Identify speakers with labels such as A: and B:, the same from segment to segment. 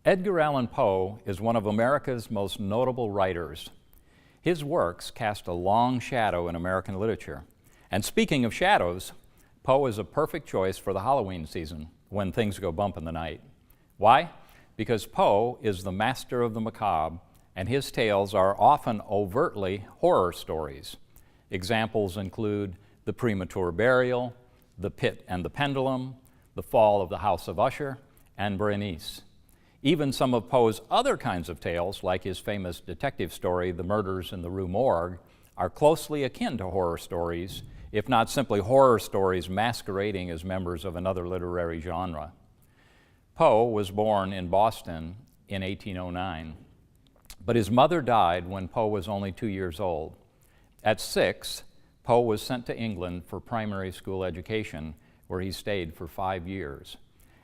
A: Edgar Allan Poe is one of America's most notable writers. His works cast a long shadow in American literature. And speaking of shadows, Poe is a perfect choice for the Halloween season when things go bump in the night. Why? Because Poe is the master of the macabre, and his tales are often overtly horror stories. Examples include The Premature Burial, The Pit and the Pendulum, The Fall of the House of Usher, and Berenice. Even some of Poe's other kinds of tales, like his famous detective story, The Murders in the Rue Morgue, are closely akin to horror stories, if not simply horror stories masquerading as members of another literary genre. Poe was born in Boston in 1809, but his mother died when Poe was only 2 years old. At 6, Poe was sent to England for primary school education, where he stayed for 5 years.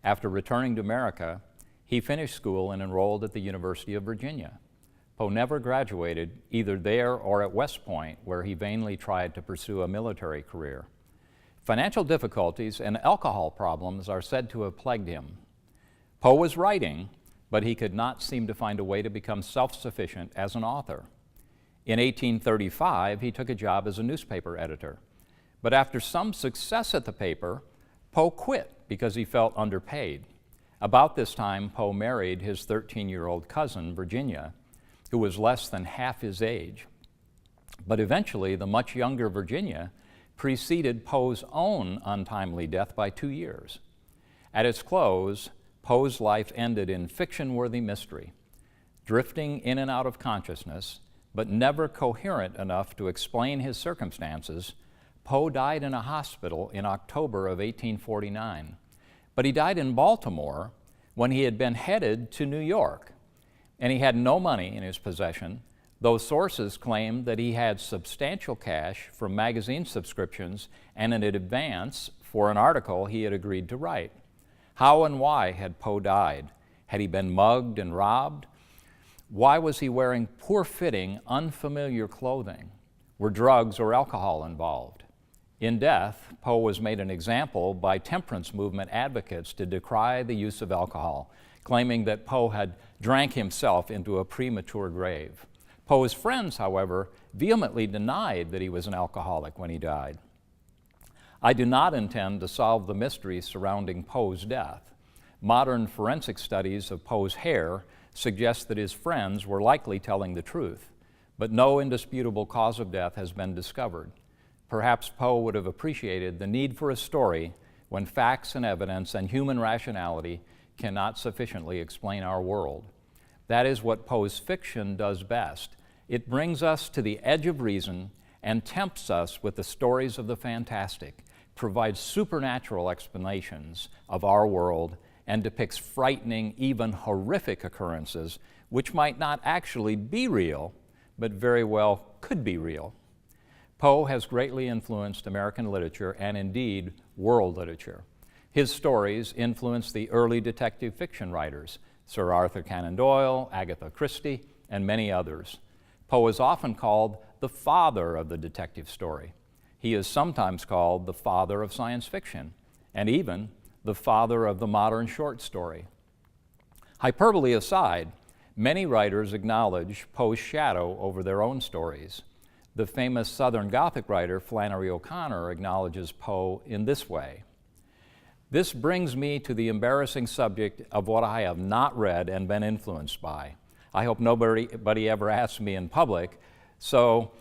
A: After returning to America, he finished school and enrolled at the University of Virginia. Poe never graduated, either there or at West Point, where he vainly tried to pursue a military career. Financial difficulties and alcohol problems are said to have plagued him. Poe was writing, but he could not seem to find a way to become self-sufficient as an author. In 1835, he took a job as a newspaper editor. But after some success at the paper, Poe quit because he felt underpaid. About this time, Poe married his 13-year-old cousin, Virginia, who was less than half his age. But eventually, the much younger Virginia preceded Poe's own untimely death by 2 years. At its close, Poe's life ended in fiction-worthy mystery, drifting in and out of consciousness, but never coherent enough to explain his circumstances. Poe died in a hospital in October of 1849. But he died in Baltimore when he had been headed to New York, and he had no money in his possession, though sources claimed that he had substantial cash from magazine subscriptions and an advance for an article he had agreed to write. How and why had Poe died? Had he been mugged and robbed? Why was he wearing poor-fitting, unfamiliar clothing? Were drugs or alcohol involved? In death, Poe was made an example by temperance movement advocates to decry the use of alcohol, claiming that Poe had drank himself into a premature grave. Poe's friends, however, vehemently denied that he was an alcoholic when he died. I do not intend to solve the mystery surrounding Poe's death. Modern forensic studies of Poe's hair suggest that his friends were likely telling the truth, but no indisputable cause of death has been discovered. Perhaps Poe would have appreciated the need for a story when facts and evidence and human rationality cannot sufficiently explain our world. That is what Poe's fiction does best. It brings us to the edge of reason and tempts us with the stories of the fantastic, provides supernatural explanations of our world, and depicts frightening, even horrific occurrences which might not actually be real, but very well could be real. Poe has greatly influenced American literature and indeed world literature. His stories influenced the early detective fiction writers, Sir Arthur Conan Doyle, Agatha Christie, and many others. Poe is often called the father of the detective story. He is sometimes called the father of science fiction, and even the father of the modern short story. Hyperbole aside, many writers acknowledge Poe's shadow over their own stories. The famous Southern Gothic writer Flannery O'Connor acknowledges Poe in this way. This brings me to the embarrassing subject of what I have not read and been influenced by. I hope nobody ever asks me in public, so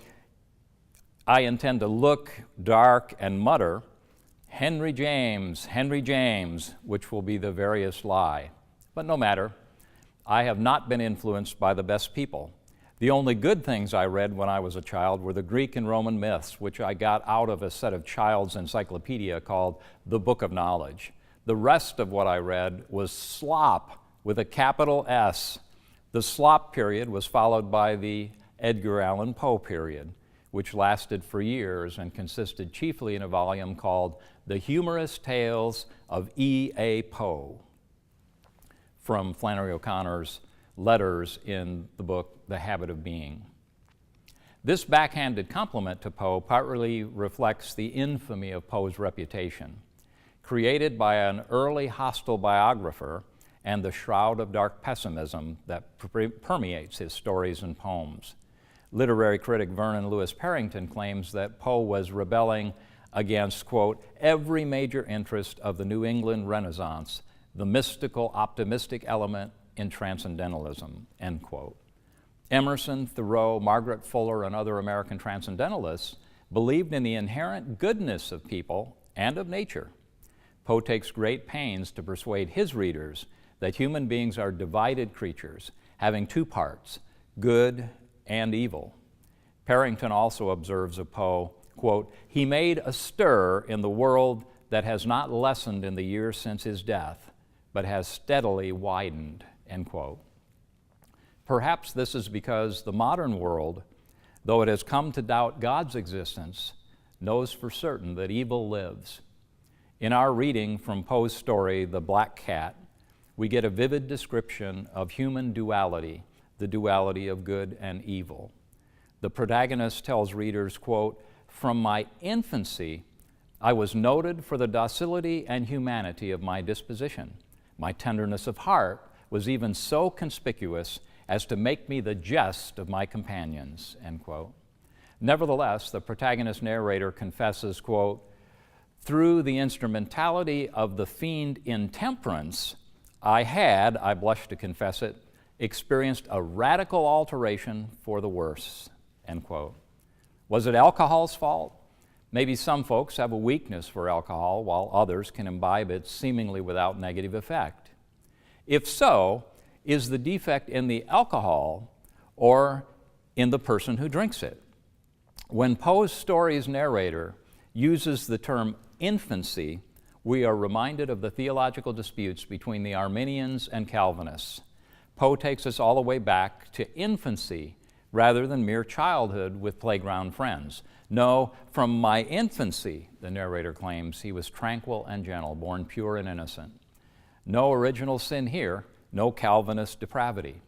A: I intend to look dark and mutter, Henry James, which will be the veriest lie. But no matter, I have not been influenced by the best people. The only good things I read when I was a child were the Greek and Roman myths, which I got out of a set of child's encyclopedia called The Book of Knowledge. The rest of what I read was slop with a capital S. The slop period was followed by the Edgar Allan Poe period, which lasted for years and consisted chiefly in a volume called The Humorous Tales of E.A. Poe, from Flannery O'Connor's letters in the book The Habit of Being. This backhanded compliment to Poe partly reflects the infamy of Poe's reputation. Created by an early hostile biographer and the shroud of dark pessimism that permeates his stories and poems. Literary critic Vernon Lewis Parrington claims that Poe was rebelling against, quote, every major interest of the New England Renaissance, the mystical, optimistic element in transcendentalism, end quote. Emerson, Thoreau, Margaret Fuller, and other American transcendentalists believed in the inherent goodness of people and of nature. Poe takes great pains to persuade his readers that human beings are divided creatures, having two parts, good and evil. Parrington also observes of Poe, quote, he made a stir in the world that has not lessened in the years since his death, but has steadily widened, end quote. Perhaps this is because the modern world, though it has come to doubt God's existence, knows for certain that evil lives. In our reading from Poe's story, The Black Cat, we get a vivid description of human duality, the duality of good and evil. The protagonist tells readers, quote, from my infancy, I was noted for the docility and humanity of my disposition. My tenderness of heart was even so conspicuous as to make me the jest of my companions, end quote. Nevertheless, the protagonist narrator confesses, quote, through the instrumentality of the fiend intemperance, I blush to confess it, experienced a radical alteration for the worse, end quote. Was it alcohol's fault? Maybe some folks have a weakness for alcohol while others can imbibe it seemingly without negative effect. If so, is the defect in the alcohol or in the person who drinks it? When Poe's story's narrator uses the term infancy, we are reminded of the theological disputes between the Arminians and Calvinists. Poe takes us all the way back to infancy rather than mere childhood with playground friends. No, from my infancy, the narrator claims, he was tranquil and gentle, born pure and innocent. No original sin here, no Calvinist depravity.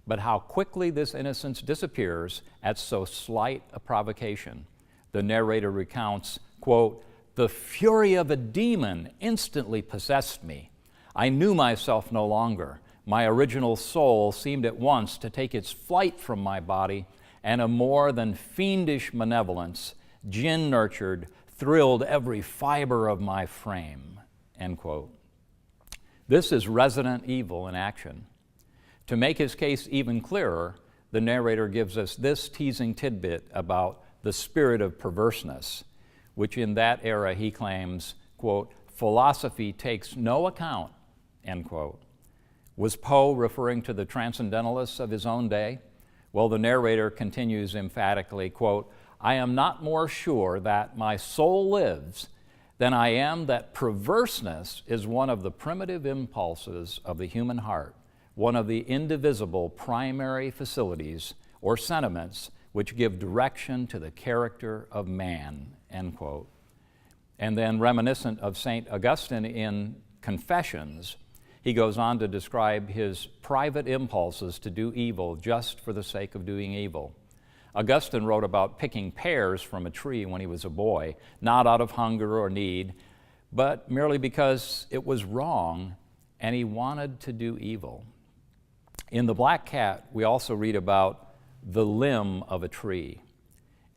A: But how quickly this innocence disappears at so slight a provocation. The narrator recounts, quote, the fury of a demon instantly possessed me. I knew myself no longer. My original soul seemed at once to take its flight from my body, and a more than fiendish malevolence, gin-nurtured, thrilled every fiber of my frame, end quote. This is resident evil in action. To make his case even clearer, the narrator gives us this teasing tidbit about the spirit of perverseness, which in that era he claims, quote, philosophy takes no account, end quote. Was Poe referring to the transcendentalists of his own day? Well, the narrator continues emphatically, quote, I am not more sure that my soul lives than I am that perverseness is one of the primitive impulses of the human heart, one of the indivisible primary facilities or sentiments which give direction to the character of man, end quote. And then reminiscent of St. Augustine in Confessions, he goes on to describe his private impulses to do evil just for the sake of doing evil. Augustine wrote about picking pears from a tree when he was a boy, not out of hunger or need, but merely because it was wrong and he wanted to do evil. In The Black Cat, we also read about the limb of a tree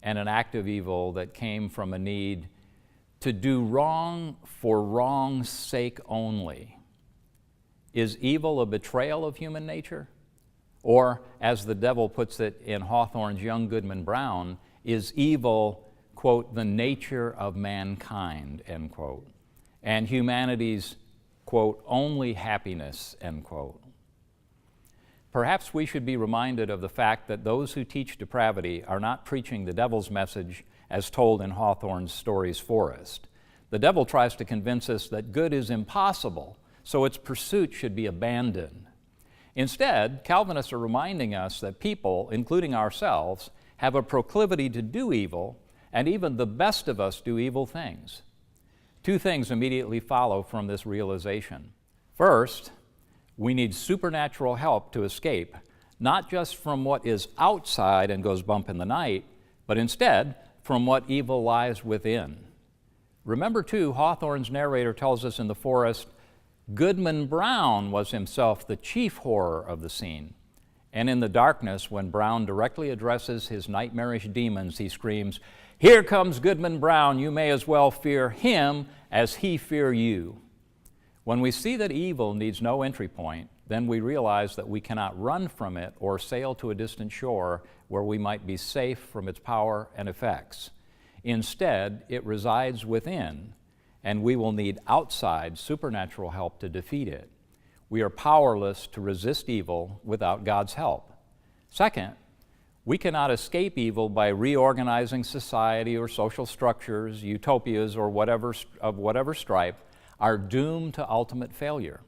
A: and an act of evil that came from a need to do wrong for wrong's sake only. Is evil a betrayal of human nature? Or, as the devil puts it in Hawthorne's Young Goodman Brown, is evil, quote, the nature of mankind, end quote, and humanity's, quote, only happiness, end quote? Perhaps we should be reminded of the fact that those who teach depravity are not preaching the devil's message as told in Hawthorne's Stories Forest. The devil tries to convince us that good is impossible, so its pursuit should be abandoned. Instead, Calvinists are reminding us that people, including ourselves, have a proclivity to do evil, and even the best of us do evil things. Two things immediately follow from this realization. First, we need supernatural help to escape, not just from what is outside and goes bump in the night, but instead from what evil lies within. Remember, too, Hawthorne's narrator tells us in the forest, Goodman Brown was himself the chief horror of the scene. And in the darkness, when Brown directly addresses his nightmarish demons, he screams, "Here comes Goodman Brown, you may as well fear him as he fear you." When we see that evil needs no entry point, then we realize that we cannot run from it or sail to a distant shore where we might be safe from its power and effects. Instead, it resides within, and we will need outside supernatural help to defeat it. We are powerless to resist evil without God's help. Second, we cannot escape evil by reorganizing society or social structures. Utopias or whatever stripe are doomed to ultimate failure.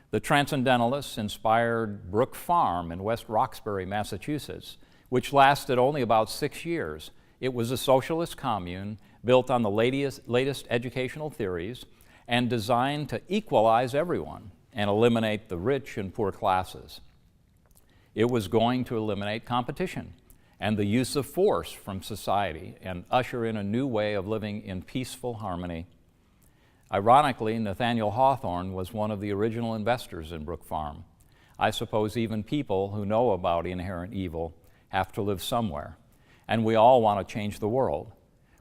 A: The Transcendentalists inspired Brook Farm in West Roxbury, Massachusetts, which lasted only about 6 years. It was a socialist commune built on the latest educational theories and designed to equalize everyone and eliminate the rich and poor classes. It was going to eliminate competition and the use of force from society and usher in a new way of living in peaceful harmony. Ironically, Nathaniel Hawthorne was one of the original investors in Brook Farm. I suppose even people who know about inherent evil have to live somewhere, and we all want to change the world.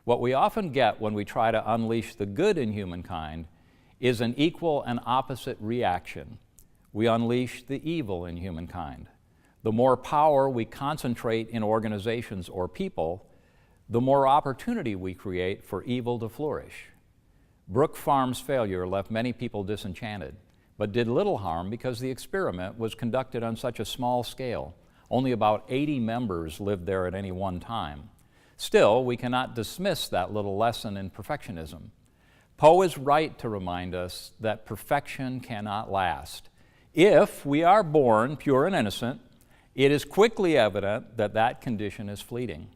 A: What we often get when we try to unleash the good in humankind is an equal and opposite reaction. We unleash the evil in humankind. The more power we concentrate in organizations or people, the more opportunity we create for evil to flourish. Brook Farm's failure left many people disenchanted, but did little harm because the experiment was conducted on such a small scale. Only about 80 members lived there at any one time. Still, we cannot dismiss that little lesson in perfectionism. Poe is right to remind us that perfection cannot last. If we are born pure and innocent, it is quickly evident that that condition is fleeting.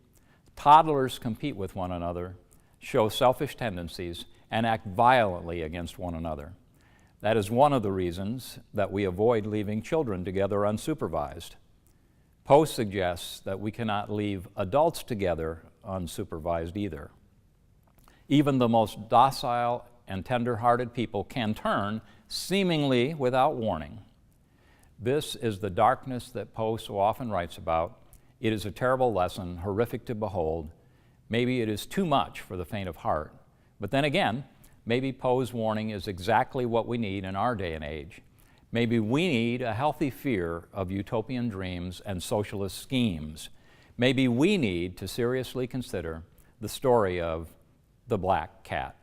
A: Toddlers compete with one another, show selfish tendencies, and act violently against one another. That is one of the reasons that we avoid leaving children together unsupervised. Poe suggests that we cannot leave adults together unsupervised either. Even the most docile and tender-hearted people can turn, seemingly without warning. This is the darkness that Poe so often writes about. It is a terrible lesson, horrific to behold. Maybe it is too much for the faint of heart. But then again, maybe Poe's warning is exactly what we need in our day and age. Maybe we need a healthy fear of utopian dreams and socialist schemes. Maybe we need to seriously consider the story of the black cat.